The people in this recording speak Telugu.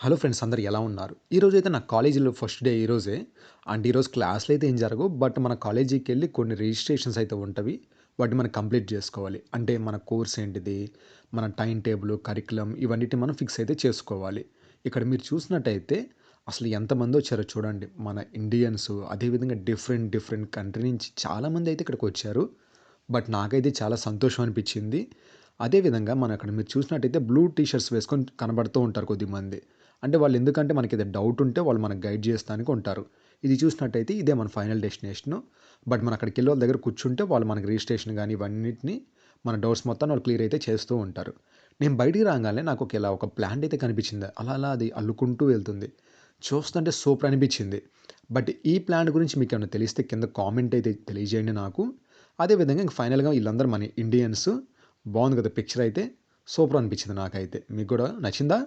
హలో ఫ్రెండ్స్ అందరూ ఎలా ఉన్నారు? ఈరోజైతే నా కాలేజీలో ఫస్ట్ డే ఈరోజే. అండ్ ఈరోజు క్లాస్‌లు అయితే ఏం జరగవు. బట్ మన కాలేజీకెళ్ళి కొన్ని రిజిస్ట్రేషన్స్ అయితే ఉంటవి. వాటిని మనం కంప్లీట్ జేసుకోవాలి. అంటే మన కోర్స్ ఏంటిది? మన టైమ్ టేబుల్, కరిక్యులమ్ ఇవన్నిటిని మనం ఫిక్స్ అయితే చేసుకోవాలి. ఇక్కడ మీరు చూసినట్టయితే అసలు ఎంతమందొచ్చారో చూడండి. మన ఇండియన్స్ అదేవిధంగా డిఫరెంట్ డిఫరెంట్ కంట్రీ నుంచి చాలామంది అయితే ఇక్కడికొచ్చారు. బట్ నాకైతే చాలా సంతోషం అనిపిచ్చింది. అదే విధంగా మనం అక్కడ మీరు చూసినట్టయితే బ్లూ టీ షర్ట్స్ వేసుకొని కనబడుతూ ఉంటారు కొద్దిమంది. అంటే వాళ్ళు ఎందుకంటే మనకేదైనా డౌట్ ఉంటే వాళ్ళు మనకు గైడ్ జేస్తానికి ఉంటారు. ఇది చూసినట్టయితే ఇదే మన ఫైనల్ డెస్టినేషను. బట్ మనం అక్కడికెళ్ళి వాళ్ళ దగ్గర కూర్చుంటే వాళ్ళు మనకి రిజిస్ట్రేషన్ గాని ఇవన్నిటిని మన డౌట్స్ మొత్తాన్ని వాళ్ళు క్లియర్ అయితే చేస్తూ ఉంటారు. నేను బయటికి రాంగానే నాకు ఇలా ఒక ప్లాంట్ అయితే కనిపించింది. అలా అలా అది అల్లుకుంటూ వెళ్తుంది. చూస్తుంటే సూపర్ అనిపించింది. బట్ ఈ ప్లాంట్ గురించి మీకేమైనా తెలిస్తే కింద కామెంట్ అయితే తెలియజేయండి నాకు. అదే విధంగా ఇంక ఫైనల్‌గా ఈళ్ళందరూ మన ఇండియన్స్. బావుంది కదా! పిక్చర్ అయితే సూపర్ అనిపించింది నాకైతే. మీకు గూడా నచ్చిందా?